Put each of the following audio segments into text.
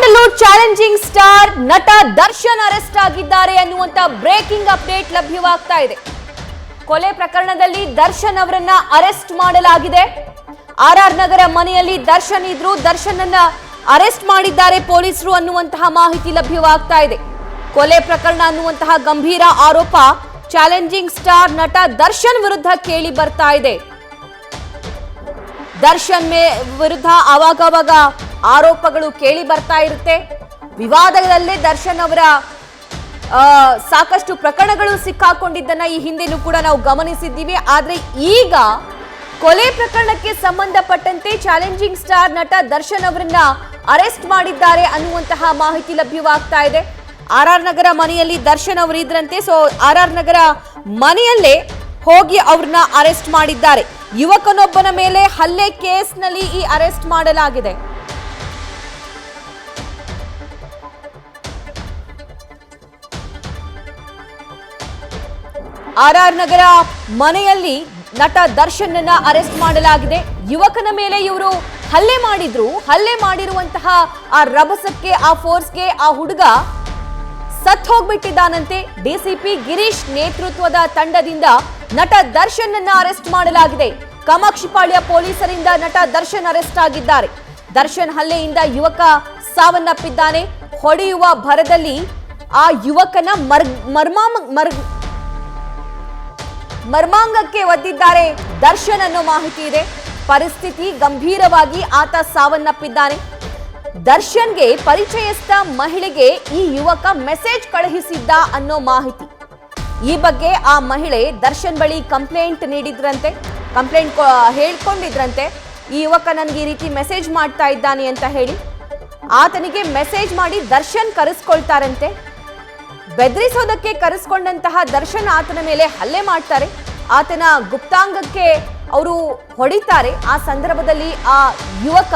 Sandalwood challenging star ನಟ Darshan arrest ಆಗಿದ್ದಾರೆ ಅನ್ನುವಂತ ಬ್ರೇಕಿಂಗ್ ಅಪ್ಡೇಟ್ ಲಭ್ಯವಾಗ್ತಾ ಇದೆ. ಕೊಲೆ ಪ್ರಕರಣದಲ್ಲಿ ದರ್ಶನ್ ಅವರನ್ನ ಅರೆಸ್ಟ್ ಮಾಡಲಾಗಿದೆ. ಆರ್ಆರ್ ನಗರ ಮನೆಯಲ್ಲಿ ದರ್ಶನ್ ಇದ್ರು, ದರ್ಶನ್ ಅನ್ನ ಅರೆಸ್ಟ್ ಮಾಡಿದ್ದಾರೆ ಪೊಲೀಸರು ಅನ್ನುವಂತಹ ಮಾಹಿತಿ ಲಭ್ಯವಾಗ್ತಾ ಇದೆ. ಕೊಲೆ ಪ್ರಕರಣ ಅನ್ನುವಂತಹ ಗಂಭೀರ ಆರೋಪ ಚಾಲೆಂಜಿಂಗ್ ಸ್ಟಾರ್ ನಟ ದರ್ಶನ್ ವಿರುದ್ಧ ಕೇಳಿ ಬರ್ತಾ ಇದೆ. ದರ್ಶನ್ ವಿರುದ್ಧ ಆವಾಗವಾಗ ಆರೋಪಗಳು ಕೇಳಿ ಬರ್ತಾ ಇರುತ್ತೆ. ವಿವಾದಗಳಲ್ಲೇ ದರ್ಶನ್ ಅವರ ಸಾಕಷ್ಟು ಪ್ರಕರಣಗಳು ಸಿಕ್ಕಾಕೊಂಡಿದ್ದನ್ನ ಈ ಹಿಂದೆನೂ ಕೂಡ ನಾವು ಗಮನಿಸಿದ್ದೀವಿ. ಆದ್ರೆ ಈಗ ಕೊಲೆ ಪ್ರಕರಣಕ್ಕೆ ಸಂಬಂಧಪಟ್ಟಂತೆ ಚಾಲೆಂಜಿಂಗ್ ಸ್ಟಾರ್ ನಟ ದರ್ಶನ್ ಅವರನ್ನ ಅರೆಸ್ಟ್ ಮಾಡಿದ್ದಾರೆ ಅನ್ನುವಂತಹ ಮಾಹಿತಿ ಲಭ್ಯವಾಗ್ತಾ ಇದೆ. ಆರ್ಆರ್ ನಗರ ಮನೆಯಲ್ಲಿ ದರ್ಶನ್ ಅವರು ಇದ್ರಂತೆ. ಸೊ ಆರ್ಆರ್ ನಗರ ಮನೆಯಲ್ಲೇ ಹೋಗಿ ಅವ್ರನ್ನ ಅರೆಸ್ಟ್ ಮಾಡಿದ್ದಾರೆ. ಯುವಕನೊಬ್ಬನ ಮೇಲೆ ಹಲ್ಲೆ ಕೇಸ್ನಲ್ಲಿ ಈ ಅರೆಸ್ಟ್ ಮಾಡಲಾಗಿದೆ. ಆರ್ಆರ್ ನಗರ ಮನೆಯಲ್ಲಿ ನಟ ದರ್ಶನ್ ಅನ್ನ ಅರೆಸ್ಟ್ ಮಾಡಲಾಗಿದೆ. ಯುವಕನ ಮೇಲೆ ಇವರು ಹಲ್ಲೆ ಮಾಡಿದ್ರು. ಹಲ್ಲೆ ಮಾಡಿರುವಂತಹ ಆ ರಭಸಕ್ಕೆ, ಆ ಫೋರ್ಸ್ಗೆ ಆ ಹುಡುಗ ಸತ್ ಹೋಗ್ಬಿಟ್ಟಿದ್ದಾನಂತೆ. ಡಿಸಿಪಿ ಗಿರೀಶ್ ನೇತೃತ್ವದ ತಂಡದಿಂದ ನಟ ದರ್ಶನ್ ಅನ್ನ ಅರೆಸ್ಟ್ ಮಾಡಲಾಗಿದೆ. ಕಾಮಾಕ್ಷಿಪಾಳ್ಯ ಪೊಲೀಸರಿಂದ ನಟ ದರ್ಶನ್ ಅರೆಸ್ಟ್ ಆಗಿದ್ದಾರೆ. ದರ್ಶನ್ ಹಲ್ಲೆಯಿಂದ ಯುವಕ ಸಾವನ್ನಪ್ಪಿದ್ದಾನೆ. ಹೊಡೆಯುವ ಭರದಲ್ಲಿ ಆ ಯುವಕನ ಮರ್ಮಾಂಗಕ್ಕೆ ಒದ್ದಿದ್ದಾರೆ ದರ್ಶನ್ ಅನ್ನೋ ಮಾಹಿತಿ ಇದೆ. ಪರಿಸ್ಥಿತಿ ಗಂಭೀರವಾಗಿ ಆತ ಸಾವನ್ನಪ್ಪಿದ್ದಾನೆ. ದರ್ಶನ್ಗೆ ಪರಿಚಯಸ್ಥ ಮಹಿಳೆಗೆ ಈ ಯುವಕ ಮೆಸೇಜ್ ಕಳುಹಿಸಿದ್ದ ಅನ್ನೋ ಮಾಹಿತಿ. ಈ ಬಗ್ಗೆ ಆ ಮಹಿಳೆ ದರ್ಶನ್ ಬಳಿ ಕಂಪ್ಲೇಂಟ್ ನೀಡಿದ್ರಂತೆ, ಕಂಪ್ಲೇಂಟ್ ಹೇಳ್ಕೊಂಡಿದ್ರಂತೆ. ಈ ಯುವಕ ನನಗೆ ಈ ರೀತಿ ಮೆಸೇಜ್ ಮಾಡ್ತಾ ಇದ್ದಾನೆ ಅಂತ ಹೇಳಿ ಆತನಿಗೆ ಮೆಸೇಜ್ ಮಾಡಿ ದರ್ಶನ್ ಕರೆಸ್ಕೊಳ್ತಾರಂತೆ. ಬೆದರಿಸೋದಕ್ಕೆ ಕರೆಸ್ಕೊಂಡಂತಹ ದರ್ಶನ್ ಆತನ ಮೇಲೆ ಹಲ್ಲೆ ಮಾಡ್ತಾರೆ. ಆತನ ಗುಪ್ತಾಂಗಕ್ಕೆ ಅವರು ಹೊಡಿತಾರೆ. ಆ ಸಂದರ್ಭದಲ್ಲಿ ಆ ಯುವಕ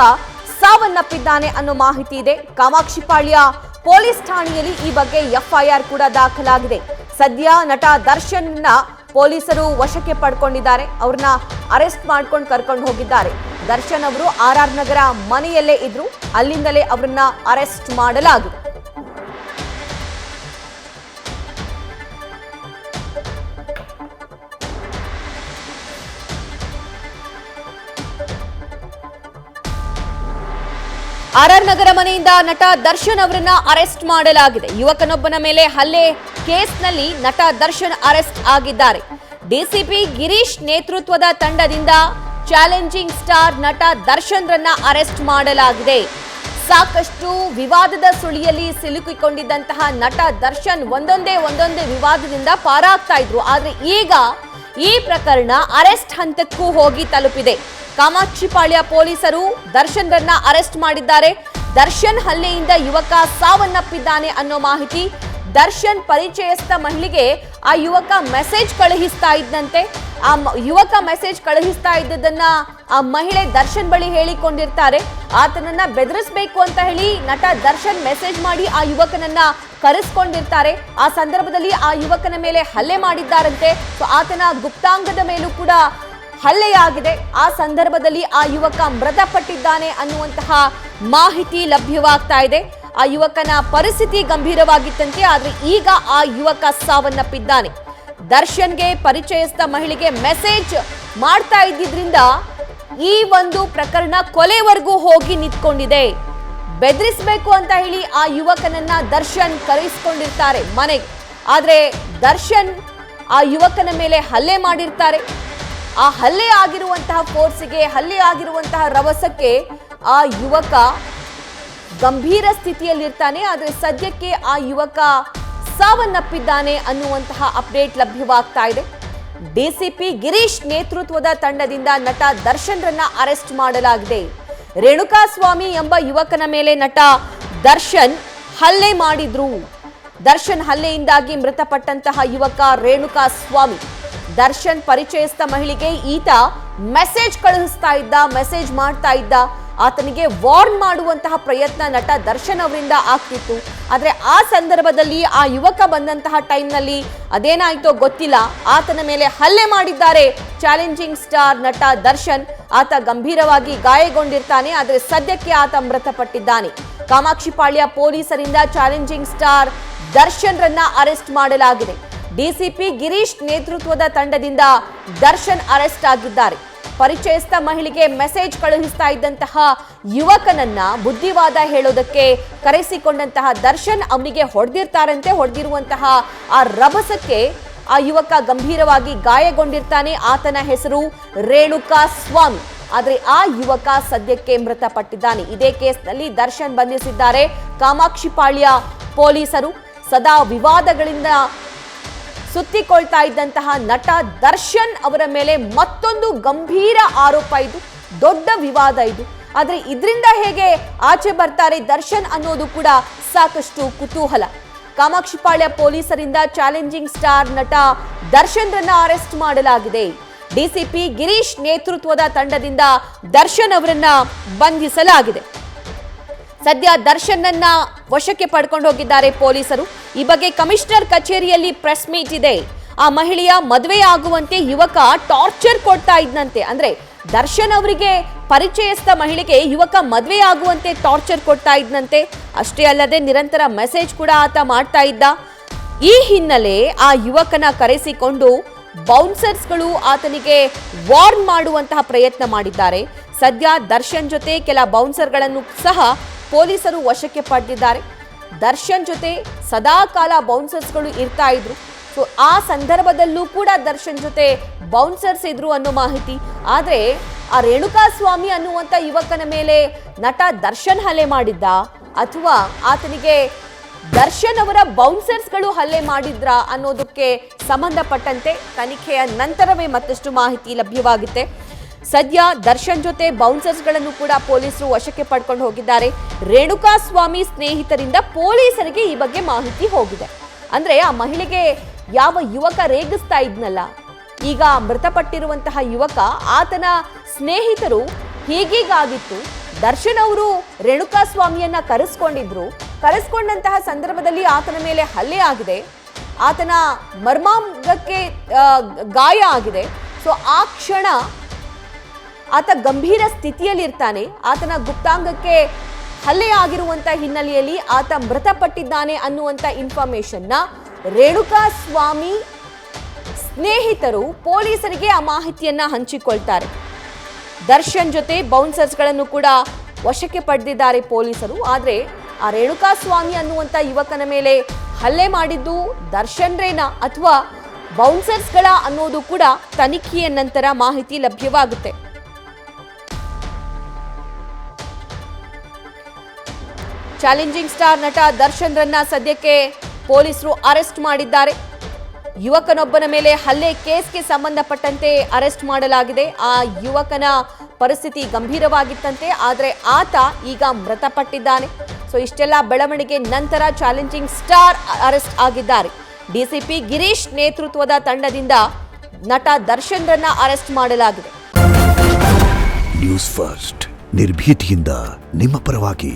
ಸಾವನ್ನಪ್ಪಿದ್ದಾನೆ ಅನ್ನೋ ಮಾಹಿತಿ ಇದೆ. ಕಾಮಾಕ್ಷಿಪಾಳ್ಯ ಪೊಲೀಸ್ ಠಾಣೆಯಲ್ಲಿ ಈ ಬಗ್ಗೆ ಎಫ್ಐಆರ್ ಕೂಡ ದಾಖಲಾಗಿದೆ. ಸದ್ಯ ನಟ ದರ್ಶನ್ ಪೊಲೀಸರು ವಶಕ್ಕೆ ಪಡ್ಕೊಂಡಿದ್ದಾರೆ. ಅವ್ರನ್ನ ಅರೆಸ್ಟ್ ಮಾಡ್ಕೊಂಡು ಕರ್ಕೊಂಡು ಹೋಗಿದ್ದಾರೆ. ದರ್ಶನ್ ಅವರು ಆರ್ಆರ್ ನಗರ ಮನೆಯಲ್ಲೇ ಇದ್ರು, ಅಲ್ಲಿಂದಲೇ ಅವರನ್ನ ಅರೆಸ್ಟ್ ಮಾಡಲಾಗಿದೆ. ಆರ್ಆರ್ ನಗರ ಮನೆಯಿಂದ ನಟ ದರ್ಶನ್ ಅವರನ್ನ ಅರೆಸ್ಟ್ ಮಾಡಲಾಗಿದೆ. ಯುವಕನೊಬ್ಬನ ಮೇಲೆ ಹಲ್ಲೆ ಕೇಸ್ನಲ್ಲಿ ನಟ ದರ್ಶನ್ ಅರೆಸ್ಟ್ ಆಗಿದ್ದಾರೆ. ಡಿಸಿಪಿ ಗಿರೀಶ್ ನೇತೃತ್ವದ ತಂಡದಿಂದ ಚಾಲೆಂಜಿಂಗ್ ಸ್ಟಾರ್ ನಟ ದರ್ಶನ್ ರನ್ನ ಅರೆಸ್ಟ್ ಮಾಡಲಾಗಿದೆ. ಸಾಕಷ್ಟು ವಿವಾದದ ಸುಳಿಯಲ್ಲಿ ಸಿಲುಕಿಕೊಂಡಿದ್ದಂತಹ ನಟ ದರ್ಶನ್ ಒಂದೊಂದೇ ವಿವಾದದಿಂದ ಪಾರಾಗ್ತಾ ಇದ್ರು. ಆದ್ರೆ ಈಗ ಈ ಪ್ರಕರಣ ಅರೆಸ್ಟ್ ಹಂತಕ್ಕೂ ಹೋಗಿ ತಲುಪಿದೆ. ಕಾಮಾಕ್ಷಿಪಾಳ್ಯ ಪೊಲೀಸರು ದರ್ಶನ್ ರನ್ನ ಅರೆಸ್ಟ್ ಮಾಡಿದ್ದಾರೆ. ದರ್ಶನ್ ಹಲ್ಲೆಯಿಂದ ಯುವಕ ಸಾವನ್ನಪ್ಪಿದ್ದಾನೆ ಅನ್ನೋ ಮಾಹಿತಿ. ದರ್ಶನ್ ಪರಿಚಯಸ್ಥ ಮಹಿಳೆಗೆ ಆ ಯುವಕ ಮೆಸೇಜ್ ಕಳುಹಿಸ್ತಾ ಇದ್ದಂತೆ. ಆ ಯುವಕ ಮೆಸೇಜ್ ಕಳುಹಿಸ್ತಾ ಇದ್ದದನ್ನ ಆ ಮಹಿಳೆ ದರ್ಶನ್ ಬಳಿ ಹೇಳಿಕೊಂಡಿರ್ತಾರೆ. ಆತನನ್ನ ಬೆದರಿಸಬೇಕು ಅಂತ ಹೇಳಿ ನಟ ದರ್ಶನ್ ಮೆಸೇಜ್ ಮಾಡಿ ಆ ಯುವಕನನ್ನ ಕರೆಸ್ಕೊಂಡಿರ್ತಾರೆ. ಆ ಸಂದರ್ಭದಲ್ಲಿ ಆ ಯುವಕನ ಮೇಲೆ ಹಲ್ಲೆ ಮಾಡಿದ್ದಾರಂತೆ. ಸೊ ಆತನ ಗುಪ್ತಾಂಗದ ಮೇಲೂ ಕೂಡ ಹಲ್ಲೆಯಾಗಿದೆ. ಆ ಸಂದರ್ಭದಲ್ಲಿ ಆ ಯುವಕ ಮೃತಪಟ್ಟಿದ್ದಾನೆ ಅನ್ನುವಂತಹ ಮಾಹಿತಿ ಲಭ್ಯವಾಗ್ತಾ ಇದೆ. ಆ ಯುವಕನ ಪರಿಸ್ಥಿತಿ ಗಂಭೀರವಾಗಿತ್ತಂತೆ. ಆದ್ರೆ ಈಗ ಆ ಯುವಕ ಸಾವನ್ನಪ್ಪಿದ್ದಾನೆ. ದರ್ಶನ್ಗೆ ಪರಿಚಯಸ್ಥ ಮಹಿಳೆಗೆ ಮೆಸೇಜ್ ಮಾಡ್ತಾ ಇದ್ದಿದ್ರಿಂದ ಈ ಒಂದು ಪ್ರಕರಣ ಕೊಲೆವರೆಗೂ ಹೋಗಿ ನಿಂತ್ಕೊಂಡಿದೆ. ಬೆದರಿಸಬೇಕು ಅಂತ ಹೇಳಿ ಆ ಯುವಕನನ್ನ ದರ್ಶನ್ ಕರೆಸಿಕೊಂಡಿರ್ತಾರೆ ಮನೆಗೆ. ಆದ್ರೆ ದರ್ಶನ್ ಆ ಯುವಕನ ಮೇಲೆ ಹಲ್ಲೆ ಮಾಡಿರ್ತಾರೆ. ಆ ಹಲ್ಲೆ ಆಗಿರುವಂತಹ ಫೋರ್ಸ್ಗೆ, ಹಲ್ಲೆ ಆಗಿರುವಂತಹ ರಭಸಕ್ಕೆ ಆ ಯುವಕ ಗಂಭೀರ ಸ್ಥಿತಿಯಲ್ಲಿರ್ತಾನೆ. ಆದರೆ ಸದ್ಯಕ್ಕೆ ಆ ಯುವಕ ಸಾವನ್ನಪ್ಪಿದ್ದಾನೆ ಅನ್ನುವಂತಹ ಅಪ್ಡೇಟ್ ಲಭ್ಯವಾಗ್ತಾ ಇದೆ. ಡಿಸಿಪಿ ಗಿರೀಶ್ ನೇತೃತ್ವದ ತಂಡದಿಂದ ನಟ ದರ್ಶನ್ ರನ್ನ ಅರೆಸ್ಟ್ ಮಾಡಲಾಗಿದೆ. ರೇಣುಕಾಸ್ವಾಮಿ ಎಂಬ ಯುವಕನ ಮೇಲೆ ನಟ ದರ್ಶನ್ ಹಲ್ಲೆ ಮಾಡಿದ್ರು. ದರ್ಶನ್ ಹಲ್ಲೆಯಿಂದಾಗಿ ಮೃತಪಟ್ಟಂತಹ ಯುವಕ ರೇಣುಕಾಸ್ವಾಮಿ. ದರ್ಶನ್ ಪರಿಚಯಸ್ಥ ಮಹಿಳೆಗೆ ಈತ ಮೆಸೇಜ್ ಕಳುಹಿಸ್ತಾ ಇದ್ದ, ಮೆಸೇಜ್ ಮಾಡ್ತಾ ಇದ್ದ. ಆತನಿಗೆ ವಾರ್ನ್ ಮಾಡುವಂತಹ ಪ್ರಯತ್ನ ನಟ ದರ್ಶನ್ ಅವರಿಂದ ಆಗ್ತಿತ್ತು. ಆದರೆ ಆ ಸಂದರ್ಭದಲ್ಲಿ ಆ ಯುವಕ ಬಂದಂತಹ ಟೈಮ್ನಲ್ಲಿ ಅದೇನಾಯ್ತೋ ಗೊತ್ತಿಲ್ಲ, ಆತನ ಮೇಲೆ ಹಲ್ಲೆ ಮಾಡಿದ್ದಾರೆ ಚಾಲೆಂಜಿಂಗ್ ಸ್ಟಾರ್ ನಟ ದರ್ಶನ್. ಆತ ಗಂಭೀರವಾಗಿ ಗಾಯಗೊಂಡಿರ್ತಾನೆ. ಆದರೆ ಸದ್ಯಕ್ಕೆ ಆತ ಮೃತಪಟ್ಟಿದ್ದಾನೆ. ಕಾಮಾಕ್ಷಿಪಾಳ್ಯ ಪೊಲೀಸರಿಂದ ಚಾಲೆಂಜಿಂಗ್ ಸ್ಟಾರ್ ದರ್ಶನ್ ರನ್ನ ಅರೆಸ್ಟ್ ಮಾಡಲಾಗಿದೆ. ಡಿಸಿಪಿ ಗಿರೀಶ್ ನೇತೃತ್ವದ ತಂಡದಿಂದ ದರ್ಶನ್ ಅರೆಸ್ಟ್ ಆಗಿದ್ದಾರೆ. ಪರಿಚಯಸ್ಥ ಮಹಿಳೆಗೆ ಮೆಸೇಜ್ ಕಳುಹಿಸ್ತಾ ಇದ್ದಂತಹ ಯುವಕನನ್ನ ಬುದ್ಧಿವಾದ ಹೇಳೋದಕ್ಕೆ ಕರೆಸಿಕೊಂಡಂತಹ ದರ್ಶನ್ ಅವನಿಗೆ ಹೊಡೆದಿರ್ತಾರಂತೆ. ಹೊಡೆದಿರುವಂತಹ ಆ ರಭಸಕ್ಕೆ ಆ ಯುವಕ ಗಂಭೀರವಾಗಿ ಗಾಯಗೊಂಡಿರ್ತಾನೆ. ಆತನ ಹೆಸರು ರೇಣುಕಾ ಸ್ವಾಮಿ. ಆದರೆ ಆ ಯುವಕ ಸದ್ಯಕ್ಕೆ ಮೃತಪಟ್ಟಿದ್ದಾನೆ. ಇದೇ ಕೇಸ್ನಲ್ಲಿ ದರ್ಶನ್ ಬಂಧಿಸಿದ್ದಾರೆ ಕಾಮಾಕ್ಷಿಪಾಳ್ಯ ಪೊಲೀಸರು. ಸದಾ ವಿವಾದಗಳಿಂದ ಸುತ್ತಿಕೊಳ್ತಾ ಇದ್ದಂತಹ ನಟ ದರ್ಶನ್ ಅವರ ಮೇಲೆ ಮತ್ತೊಂದು ಗಂಭೀರ ಆರೋಪ ಇದು, ದೊಡ್ಡ ವಿವಾದ ಇದು. ಆದರೆ ಇದರಿಂದ ಹೇಗೆ ಆಚೆ ಬರ್ತಾರೆ ದರ್ಶನ್ ಅನ್ನೋದು ಕೂಡ ಸಾಕಷ್ಟು ಕುತೂಹಲ. ಕಾಮಾಕ್ಷಿಪಾಳ್ಯ ಪೊಲೀಸರಿಂದ ಚಾಲೆಂಜಿಂಗ್ ಸ್ಟಾರ್ ನಟ ದರ್ಶನ್ ರನ್ನ ಅರೆಸ್ಟ್ ಮಾಡಲಾಗಿದೆ. ಡಿಸಿಪಿ ಗಿರೀಶ್ ನೇತೃತ್ವದ ತಂಡದಿಂದ ದರ್ಶನ್ ಅವರನ್ನ ಬಂಧಿಸಲಾಗಿದೆ. ಸದ್ಯ ದರ್ಶನ್ ಅನ್ನ ವಶಕ್ಕೆ ಪಡ್ಕೊಂಡು ಹೋಗಿದ್ದಾರೆ ಪೊಲೀಸರು. ಈ ಬಗ್ಗೆ ಕಮಿಷನರ್ ಕಚೇರಿಯಲ್ಲಿ ಪ್ರೆಸ್ ಮೀಟ್ ಇದೆ. ಆ ಮಹಿಳೆಯ ಮದುವೆ ಆಗುವಂತೆ ಯುವಕ ಟಾರ್ಚರ್ ಕೊಡ್ತಾ ಇದ್ನಂತೆ. ಅಂದ್ರೆ ದರ್ಶನ್ ಅವರಿಗೆ ಪರಿಚಯಸ್ಥ ಮಹಿಳೆಗೆ ಯುವಕ ಮದುವೆ ಆಗುವಂತೆ ಟಾರ್ಚರ್ ಕೊಡ್ತಾ ಇದ್ನಂತೆ. ಅಷ್ಟೇ ಅಲ್ಲದೆ ನಿರಂತರ ಮೆಸೇಜ್ ಕೂಡ ಆತ ಮಾಡ್ತಾ ಇದ್ದ. ಈ ಹಿನ್ನೆಲೆ ಆ ಯುವಕನ ಕರೆಸಿಕೊಂಡು ಬೌನ್ಸರ್ಸ್ಗಳು ಆತನಿಗೆ ವಾರ್ನ್ ಮಾಡುವಂತಹ ಪ್ರಯತ್ನ ಮಾಡಿದ್ದಾರೆ. ಸದ್ಯ ದರ್ಶನ್ ಜೊತೆ ಕೆಲ ಬೌನ್ಸರ್ಗಳನ್ನು ಸಹ ಪೊಲೀಸರು ವಶಕ್ಕೆ ಪಡೆದಿದ್ದಾರೆ. ದರ್ಶನ್ ಜೊತೆ ಸದಾ ಕಾಲ ಬೌನ್ಸರ್ಸ್ಗಳು ಇರ್ತಾ ಇದ್ರು. ಸೊ ಆ ಸಂದರ್ಭದಲ್ಲೂ ಕೂಡ ದರ್ಶನ್ ಜೊತೆ ಬೌನ್ಸರ್ಸ್ ಇದ್ರು ಅನ್ನೋ ಮಾಹಿತಿ. ಆದರೆ ಆ ರೇಣುಕಾ ಸ್ವಾಮಿ ಅನ್ನುವಂಥ ಯುವಕನ ಮೇಲೆ ನಟ ದರ್ಶನ್ ಹಲ್ಲೆ ಮಾಡಿದ್ದ ಅಥವಾ ಆತನಿಗೆ ದರ್ಶನ್ ಅವರ ಬೌನ್ಸರ್ಸ್ಗಳು ಹಲ್ಲೆ ಮಾಡಿದ್ರ ಅನ್ನೋದಕ್ಕೆ ಸಂಬಂಧಪಟ್ಟಂತೆ ತನಿಖೆಯ ನಂತರವೇ ಮತ್ತಷ್ಟು ಮಾಹಿತಿ ಲಭ್ಯವಾಗುತ್ತೆ. ಸದ್ಯ ದರ್ಶನ್ ಜೊತೆ ಬೌನ್ಸರ್ಸ್ಗಳನ್ನು ಕೂಡ ಪೊಲೀಸರು ವಶಕ್ಕೆ ಪಡ್ಕೊಂಡು ಹೋಗಿದ್ದಾರೆ. ರೇಣುಕಾ ಸ್ವಾಮಿ ಸ್ನೇಹಿತರಿಂದ ಪೊಲೀಸರಿಗೆ ಈ ಬಗ್ಗೆ ಮಾಹಿತಿ ಹೋಗಿದೆ. ಅಂದ್ರೆ ಆ ಮಹಿಳೆಗೆ ಯಾವ ಯುವಕ ರೇಗಿಸ್ತಾ ಇದ್ನಲ್ಲ, ಈಗ ಮೃತಪಟ್ಟಿರುವಂತಹ ಯುವಕ ಆತನ ಸ್ನೇಹಿತರು ಹೀಗೀಗಾಗಿತ್ತು. ದರ್ಶನ್ ಅವರು ರೇಣುಕಾ ಸ್ವಾಮಿಯನ್ನ ಕರೆಸ್ಕೊಂಡಂತಹ ಸಂದರ್ಭದಲ್ಲಿ ಆತನ ಮೇಲೆ ಹಲ್ಲೆ ಆಗಿದೆ. ಆತನ ಮರ್ಮಾಂಗಕ್ಕೆ ಗಾಯ ಆಗಿದೆ. ಸೊ ಆ ಕ್ಷಣ ಆತ ಗಂಭೀರ ಸ್ಥಿತಿಯಲ್ಲಿರ್ತಾನೆ. ಆತನ ಗುಪ್ತಾಂಗಕ್ಕೆ ಹಲ್ಲೆ ಆಗಿರುವಂತ ಹಿನ್ನೆಲೆಯಲ್ಲಿ ಆತ ಮೃತಪಟ್ಟಿದ್ದಾನೆ ಅನ್ನುವಂಥ ಇನ್ಫಾರ್ಮೇಶನ್ನ ರೇಣುಕಾ ಸ್ವಾಮಿ ಸ್ನೇಹಿತರು ಪೊಲೀಸರಿಗೆ ಆ ಮಾಹಿತಿಯನ್ನ ಹಂಚಿಕೊಳ್ತಾರೆ. ದರ್ಶನ್ ಜೊತೆ ಬೌನ್ಸರ್ಸ್ಗಳನ್ನು ಕೂಡ ವಶಕ್ಕೆ ಪಡೆದಿದ್ದಾರೆ ಪೊಲೀಸರು. ಆದರೆ ಆ ರೇಣುಕಾ ಸ್ವಾಮಿ ಅನ್ನುವಂಥ ಯುವಕನ ಮೇಲೆ ಹಲ್ಲೆ ಮಾಡಿದ್ದು ದರ್ಶನ್ರೇನಾ ಅಥವಾ ಬೌನ್ಸರ್ಸ್ಗಳ ಅನ್ನೋದು ಕೂಡ ತನಿಖೆಯ ನಂತರ ಮಾಹಿತಿ ಲಭ್ಯವಾಗುತ್ತೆ. ಚಾಲೆಂಜಿಂಗ್ ಸ್ಟಾರ್ ನಟ ದರ್ಶನ್ ರನ್ನ ಸದ್ಯಕ್ಕೆ ಪೊಲೀಸರು ಅರೆಸ್ಟ್ ಮಾಡಿದ್ದಾರೆ. ಯುವಕನೊಬ್ಬನ ಮೇಲೆ ಹಲ್ಲೆ ಕೇಸ್ಗೆ ಸಂಬಂಧಪಟ್ಟಂತೆ ಅರೆಸ್ಟ್ ಮಾಡಲಾಗಿದೆ. ಆ ಯುವಕನ ಪರಿಸ್ಥಿತಿ ಗಂಭೀರವಾಗಿತ್ತಂತೆ. ಆದರೆ ಆತ ಈಗ ಮೃತಪಟ್ಟಿದ್ದಾನೆ. ಸೊ ಇಷ್ಟೆಲ್ಲ ಬೆಳವಣಿಗೆ ನಂತರ ಚಾಲೆಂಜಿಂಗ್ ಸ್ಟಾರ್ ಅರೆಸ್ಟ್ ಆಗಿದ್ದಾರೆ. ಡಿಸಿಪಿ ಗಿರೀಶ್ ನೇತೃತ್ವದ ತಂಡದಿಂದ ನಟ ದರ್ಶನ್ ರನ್ನ ಅರೆಸ್ಟ್ ಮಾಡಲಾಗಿದೆ. ನ್ಯೂಸ್ ಫಸ್ಟ್ ನಿರ್ಭೀತಿಯಿಂದ ನಿಮ್ಮ ಪರವಾಗಿ.